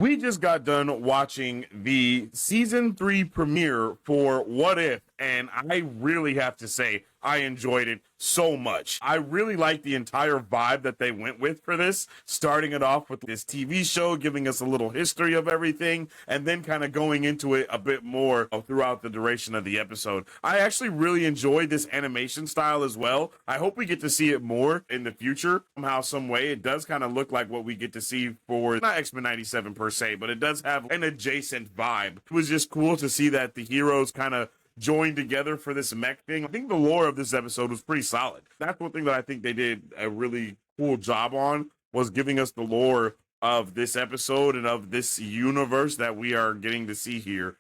We just got done watching the season 3 premiere for What If, and I really have to say I enjoyed it so much. I really like the entire vibe that they went with for this, starting it off with this TV show, giving us a little history of everything, and then kind of going into it a bit more throughout the duration of the episode. I actually really enjoyed this animation style as well. I hope we get to see it more in the future, somehow, some way. It does kind of look like what we get to see for not X-Men 97 per se, but it does have an adjacent vibe. It was just cool to see that the heroes kind of joined together for this mech thing. I think the lore of this episode was pretty solid. That's one thing that I think they did a really cool job on, was giving us the lore of this episode and of this universe that we are getting to see here.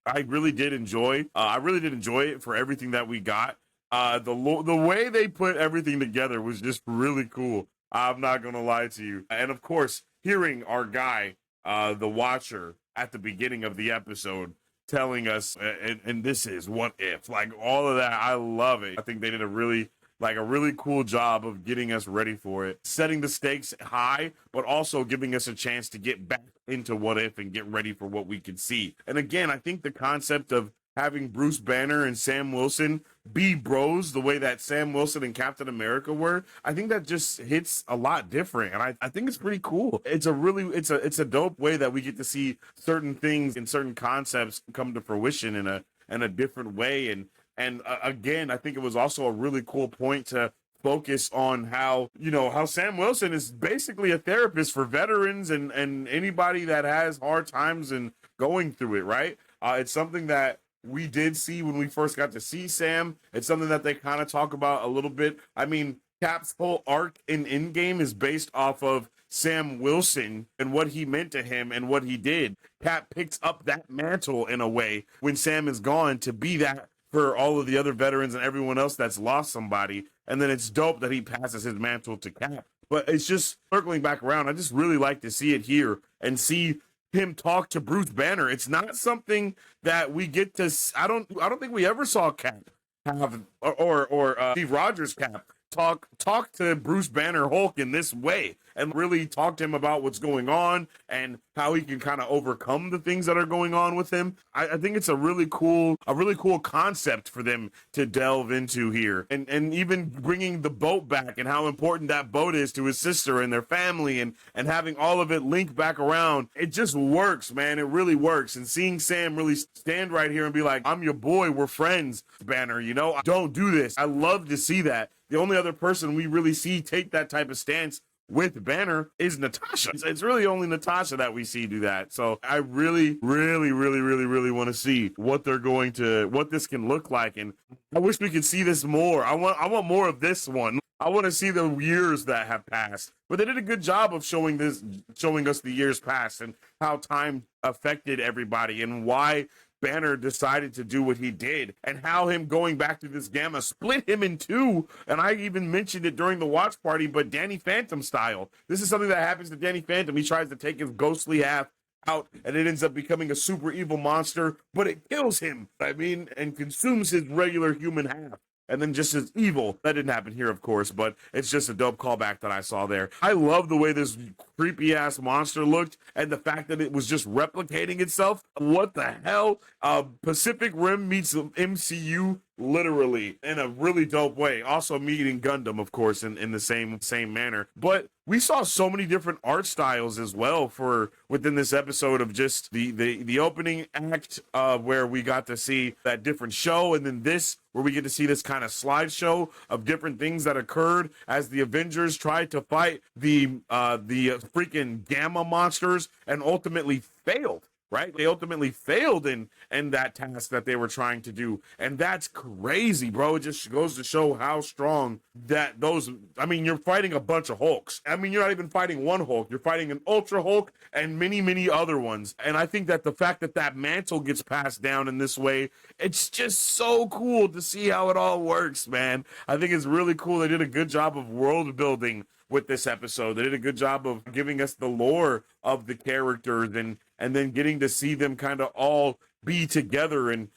I really did enjoy it for everything that we got. The way they put everything together was just really cool. I'm not gonna lie to you. And of course, hearing our guy, the Watcher, at the beginning of the episode telling us, and this is What If, like all of that, I love it. I think they did a really cool job of getting us ready for it, setting the stakes high, but also giving us a chance to get back into What If and get ready for what we can see. And again, I think the concept of having Bruce Banner and Sam Wilson be bros the way that Sam Wilson and Captain America were, I think that just hits a lot different. And I think it's pretty cool. It's a dope way that we get to see certain things and certain concepts come to fruition in a different way. And again, I think it was also a really cool point to focus on how Sam Wilson is basically a therapist for veterans and anybody that has hard times and going through it, right? It's something that we did see when we first got to see Sam. It's something that they kind of talk about a little bit. I mean, Cap's whole arc in Endgame is based off of Sam Wilson and what he meant to him and what he did. Cap picks up that mantle in a way when Sam is gone to be that for all of the other veterans and everyone else that's lost somebody. And then it's dope that he passes his mantle to Cap. But it's just circling back around. I just really like to see it here and see him talk to Bruce Banner. It's not something that we get to. I don't think we ever saw Cap have or Steve Rogers Cap talk to Bruce Banner Hulk in this way and really talk to him about what's going on and how he can kind of overcome the things that are going on with him. I think it's a really cool concept for them to delve into here, and even bringing the boat back and how important that boat is to his sister and their family, and having all of it linked back around. It just works, man. It really works. And seeing Sam really stand right here and be like, I'm your boy, we're friends, Banner, don't do this. I love to see that. The only other person we really see take that type of stance with Banner is Natasha. It's really only Natasha that we see do that. So I really, really, really, really, really want to see what this can look like. And I wish we could see this more. I want more of this one. I want to see the years that have passed. But they did a good job of showing us the years past and how time affected everybody and why Banner decided to do what he did, and how him going back to this gamma split him in two. And I even mentioned it during the watch party, but Danny Phantom style. This is something that happens to Danny Phantom. He tries to take his ghostly half out, and it ends up becoming a super evil monster, but it kills him, and consumes his regular human half. And then just as evil. That didn't happen here, of course, but it's just a dope callback that I saw there. I love the way this creepy ass monster looked and the fact that it was just replicating itself. What the hell? Pacific Rim meets MCU literally in a really dope way. Also meeting Gundam, of course, in the same manner. But we saw so many different art styles as well for within this episode of just the opening act, where we got to see that different show, and then this where we get to see this kind of slideshow of different things that occurred as the Avengers tried to fight the freaking Gamma monsters and ultimately failed. Right? They ultimately failed in that task that they were trying to do. And that's crazy, bro. It just goes to show how strong that you're fighting a bunch of Hulks. You're not even fighting one Hulk. You're fighting an Ultra Hulk and many, many other ones. And I think that the fact that mantle gets passed down in this way, it's just so cool to see how it all works, man. I think it's really cool. They did a good job of world building with this episode. They did a good job of giving us the lore of the characters and then getting to see them kind of all be together and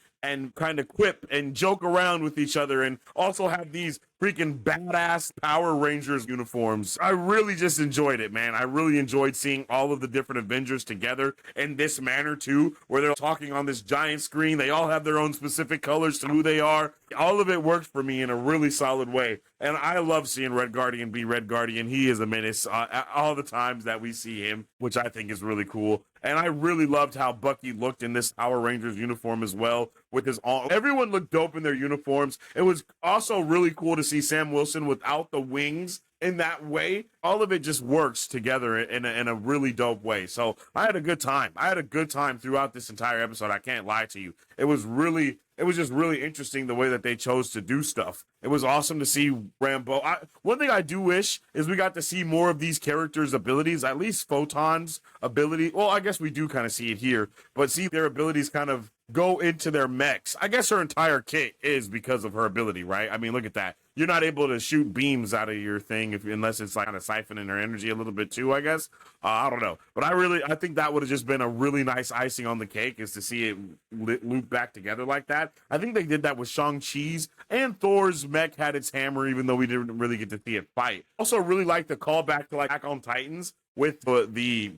kind of quip and joke around with each other, and also have these freaking badass Power Rangers uniforms. I really just enjoyed it, man. I really enjoyed seeing all of the different Avengers together in this manner too, where they're talking on this giant screen. They all have their own specific colors to who they are. All of it worked for me in a really solid way. And I love seeing Red Guardian be Red Guardian. He is a menace all the times that we see him, which I think is really cool. And I really loved how Bucky looked in this Power Rangers uniform as well, with his all. Everyone looked dope in their uniforms. It was also really cool to see Sam Wilson without the wings in that way. All of it just works together in a really dope way. So I had a good time. I had a good time throughout this entire episode. I can't lie to you. It was just really interesting the way that they chose to do stuff. It was awesome to see Rambo. One thing I do wish is we got to see more of these characters' abilities, at least Photon's ability. Well, I guess we do kind of see it here, but see their abilities kind of go into their mechs. I guess her entire kit is because of her ability, right? I mean, look at that. You're not able to shoot beams out of your thing unless it's like kind of siphoning her energy a little bit too, I guess. I don't know. But I think that would have just been a really nice icing on the cake, is to see it loop back together like that. I think they did that with Shang-Chi's, and Thor's mech had its hammer, even though we didn't really get to see it fight. Also really like the callback to like Attack on Titans with the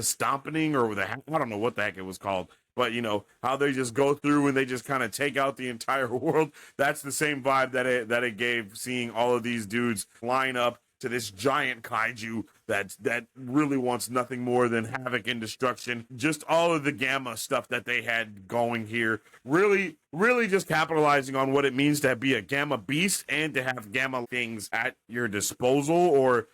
stomping, or I don't know what the heck it was called. But, you know, how they just go through and they just kind of take out the entire world. That's the same vibe that it gave, seeing all of these dudes line up to this giant kaiju that really wants nothing more than havoc and destruction. Just all of the Gamma stuff that they had going here. Really, really just capitalizing on what it means to be a Gamma beast and to have Gamma things at your disposal, or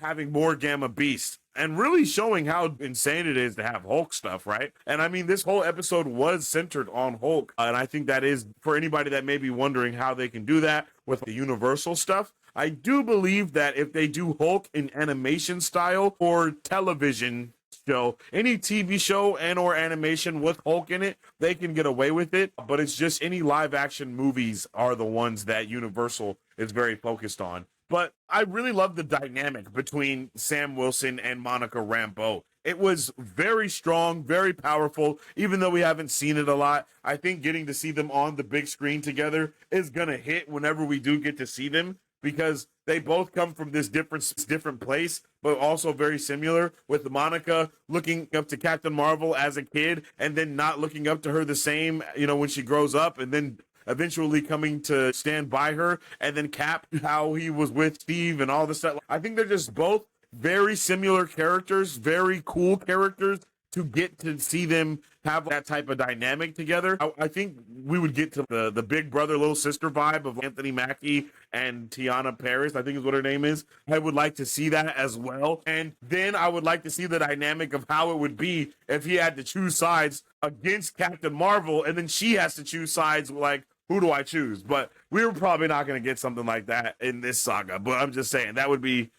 having more Gamma beasts, and really showing how insane it is to have Hulk stuff, right? And I mean, this whole episode was centered on Hulk, and I think that is, for anybody that may be wondering how they can do that with the Universal stuff, I do believe that if they do Hulk in animation style or television show, any TV show and or animation with Hulk in it, they can get away with it. But it's just any live action movies are the ones that Universal is very focused on. But I really love the dynamic between Sam Wilson and Monica Rambeau. It was very strong, very powerful, even though we haven't seen it a lot. I think getting to see them on the big screen together is going to hit whenever we do get to see them, because they both come from this different place, but also very similar, with Monica looking up to Captain Marvel as a kid and then not looking up to her the same, you know, when she grows up, and then eventually coming to stand by her, and then Cap, how he was with Steve and all this stuff. I think they're just both very similar characters, very cool characters, to get to see them have that type of dynamic together. I think we would get to the big brother, little sister vibe of Anthony Mackie and Tiana Paris, I think is what her name is. I would like to see that as well. And then I would like to see the dynamic of how it would be if he had to choose sides against Captain Marvel, and then she has to choose sides, like, who do I choose? But we were probably not going to get something like that in this saga. But I'm just saying, that would be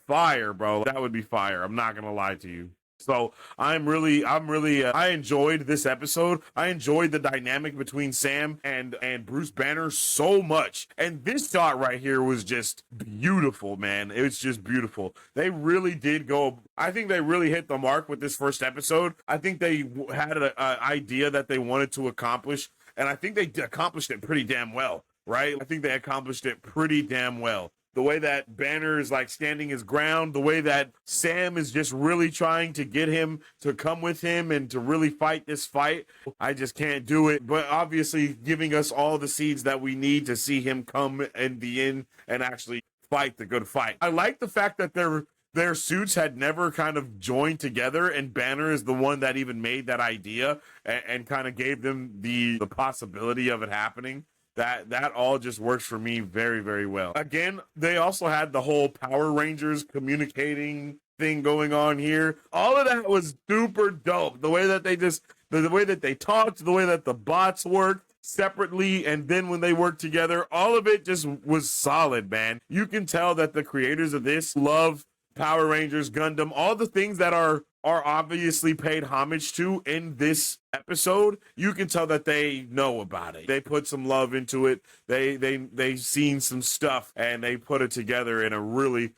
fire, bro. That would be fire. I'm not going to lie to you. So I enjoyed this episode. I enjoyed the dynamic between Sam and Bruce Banner so much. And this shot right here was just beautiful, man. It was just beautiful. They really did go. I think they really hit the mark with this first episode. I think they had an idea that they wanted to accomplish, and I think they accomplished it pretty damn well, right? I think they accomplished it pretty damn well. The way that Banner is like standing his ground, the way that Sam is just really trying to get him to come with him and to really fight this fight. I just can't do it. But obviously giving us all the seeds that we need to see him come in the end and actually fight the good fight. I like the fact that their suits had never kind of joined together, and Banner is the one that even made that idea and kind of gave them the possibility of it happening. That all just works for me very, very well. Again, they also had the whole Power Rangers communicating thing going on here. All of that was super dope. The way that the way that they talked, the way that the bots worked separately, and then when they worked together, all of it just was solid, man. You can tell that the creators of this love Power Rangers, Gundam, all the things that are obviously paid homage to in this episode. You can tell that they know about it. They put some love into it. They've seen some stuff and they put it together in a really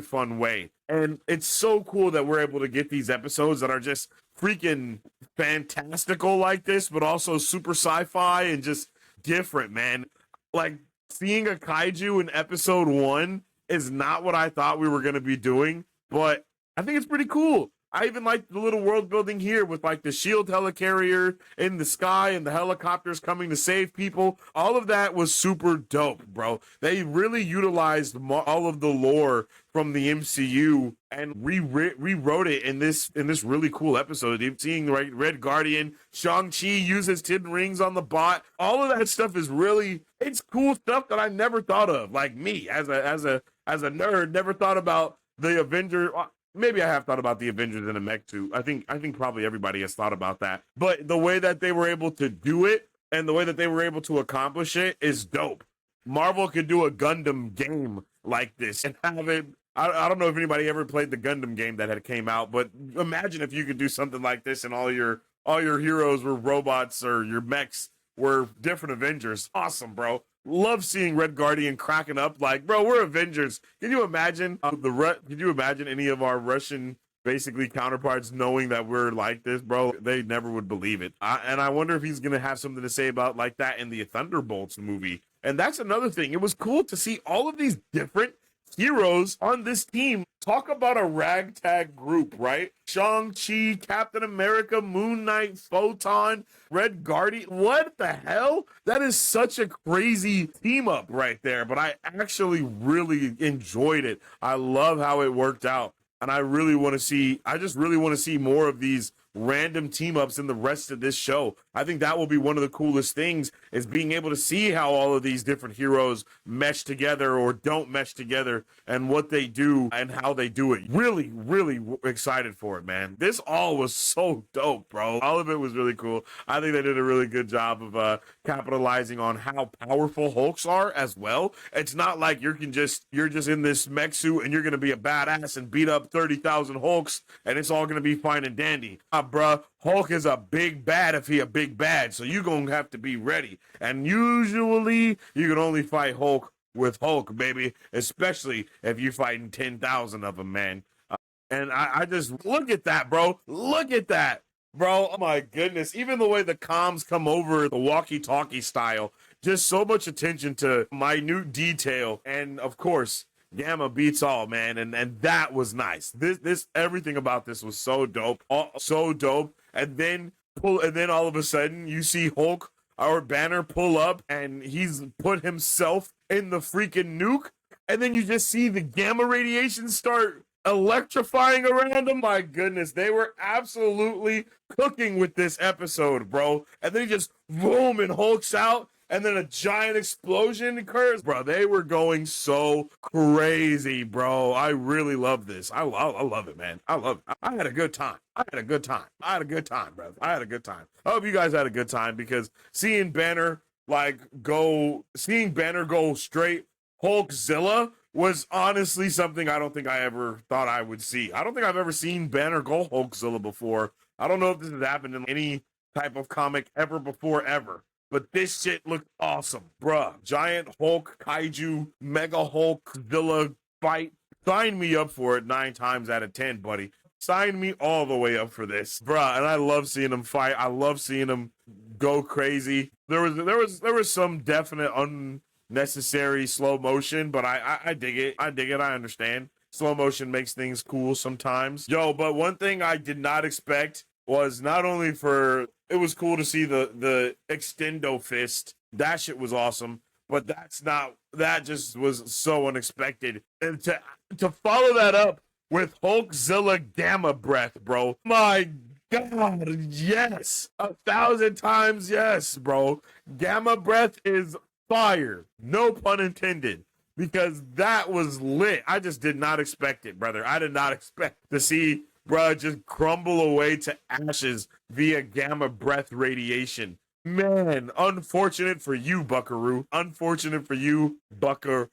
fun way. And it's so cool that we're able to get these episodes that are just freaking fantastical like this, but also super sci-fi and just different, man. Like, seeing a kaiju in episode 1 is not what I thought we were going to be doing, but I think it's pretty cool. I even like the little world building here with like the shield helicarrier in the sky and the helicopters coming to save people. All of that was super dope, bro. They really utilized all of the lore from the MCU and rewrote it in this really cool episode. Seeing Red Guardian, Shang-Chi use his 10 rings on the bot. All of that stuff is really, it's cool stuff that I never thought of. Like me as a nerd, never thought about the Avenger. Maybe I have thought about the Avengers in a mech too. I think probably everybody has thought about that. But the way that they were able to do it and the way that they were able to accomplish it is dope. Marvel could do a Gundam game like this and have it. I don't know if anybody ever played the Gundam game that had came out, but imagine if you could do something like this and all your heroes were robots or your mechs were different Avengers. Awesome, bro. Love seeing Red Guardian cracking up like, bro, we're Avengers. Can you imagine could you imagine any of our Russian basically counterparts knowing that we're like this, bro? They never would believe it. And I wonder if he's going to have something to say about like that in the Thunderbolts movie. And that's another thing. It was cool to see all of these different heroes on this team. Talk about a ragtag group, right? Shang-Chi, Captain America, Moon Knight, Photon, Red Guardian. What the hell? That is such a crazy team up right there, but I actually really enjoyed it. I love how it worked out. And I just really want to see more of these random team ups in the rest of this show. I think that will be one of the coolest things, is being able to see how all of these different heroes mesh together or don't mesh together and what they do and how they do it. Really, really excited for it, man. This all was so dope, bro. All of it was really cool. I think they did a really good job of capitalizing on how powerful Hulks are as well. It's not like you're just in this mech suit and you're going to be a badass and beat up 30,000 Hulks and it's all going to be fine and dandy. Bruh, Hulk is a big bad if he a big bad, so you gonna have to be ready. And usually you can only fight Hulk with Hulk, baby, especially if you're fighting 10,000 of them, man. And I just, look at that, bro. Look at that, bro. Oh my goodness. Even the way the comms come over, the walkie-talkie style, just so much attention to minute detail. And of course, Gamma beats all, man, and that was nice. This everything about this was so dope, so dope. And then all of a sudden you see Hulk or Banner pull up, and he's put himself in the freaking nuke, and then you just see the gamma radiation start electrifying around him. My goodness, they were absolutely cooking with this episode, bro. And then he just boom and Hulk's out. And then a giant explosion occurs. Bro, they were going so crazy, bro. I really love this. I love it, man. I love it. I had a good time. I had a good time, brother. I had a good time. I hope you guys had a good time, because seeing Banner go straight Hulkzilla was honestly something I don't think I ever thought I would see. I don't think I've ever seen Banner go Hulkzilla before. I don't know if this has happened in any type of comic ever before, ever. But this shit looked awesome, bruh. Giant Hulk, Kaiju, Mega Hulkzilla fight. Sign me up for it 9 times out of 10, buddy. Sign me all the way up for this, bruh. And I love seeing them fight. I love seeing them go crazy. There was some definite unnecessary slow motion, but I dig it. I dig it. I understand. Slow motion makes things cool sometimes. Yo, but one thing I did not expect was not only it was cool to see the extendo fist. That shit was awesome. But that just was so unexpected. And to follow that up with Hulkzilla Gamma Breath, bro. My God, yes. 1,000 times yes, bro. Gamma Breath is fire. No pun intended. Because that was lit. I just did not expect it, brother. I did not expect to see bruh just crumble away to ashes via gamma breath radiation. Man, unfortunate for you, Buckaroo. Unfortunate for you, Buckaroo.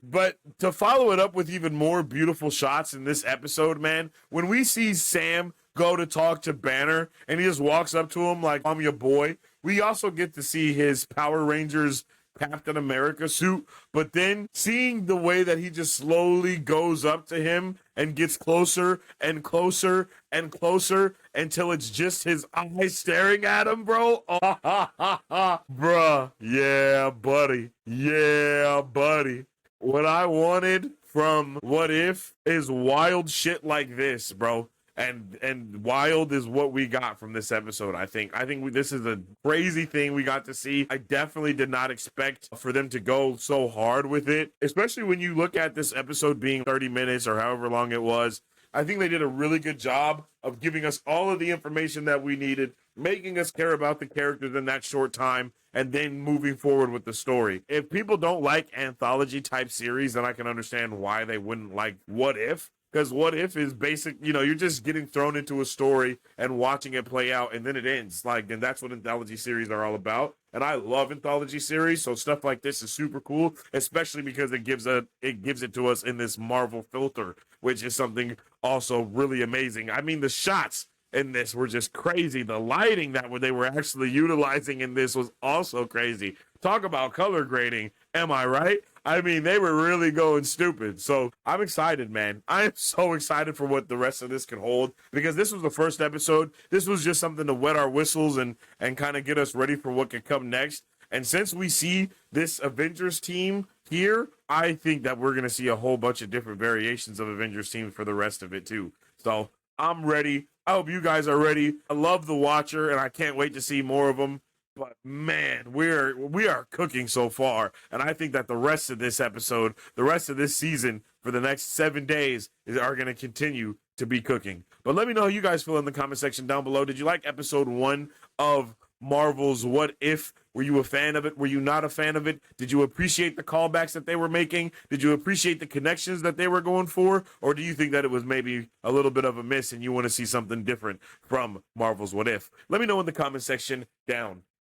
But to follow it up with even more beautiful shots in this episode, man, when we see Sam go to talk to Banner and he just walks up to him like, I'm your boy, we also get to see his Power Rangers Captain America suit, but then seeing the way that he just slowly goes up to him and gets closer and closer and closer until it's just his eyes staring at him, bro. Oh, bruh. Yeah, buddy. Yeah, buddy. What I wanted from What If is wild shit like this, bro. And wild is what we got from this episode. I think this is a crazy thing we got to see. I definitely did not expect for them to go so hard with it, especially when you look at this episode being 30 minutes or however long it was. I think they did a really good job of giving us all of the information that we needed, making us care about the characters in that short time, and then moving forward with the story. If people don't like anthology type series, then I can understand why they wouldn't like What If. Because What If is basic, you're just getting thrown into a story and watching it play out, and then it ends. And that's what anthology series are all about. And I love anthology series, so stuff like this is super cool, especially because it gives it to us in this Marvel filter, which is something also really amazing. I mean, the shots in this were just crazy. The lighting that they were actually utilizing in this was also crazy. Talk about color grading. Am I right? I mean, they were really going stupid. So I'm excited, man. I am so excited for what the rest of this can hold, because this was the first episode. This was just something to wet our whistles and kind of get us ready for what could come next. And since we see this Avengers team here, I think that we're going to see a whole bunch of different variations of Avengers teams for the rest of it too. So I'm ready. I hope you guys are ready. I love The Watcher, and I can't wait to see more of them. But man, we are cooking so far, and I think that the rest of this episode, the rest of this season, for the next 7 days, are going to continue to be cooking. But let me know how you guys feel in the comment section down below. Did you like episode 1 of Marvel's What If? Were you a fan of it? Were you not a fan of it? Did you appreciate the callbacks that they were making? Did you appreciate the connections that they were going for? Or do you think that it was maybe a little bit of a miss and you want to see something different from Marvel's What If? Let me know in the comment section down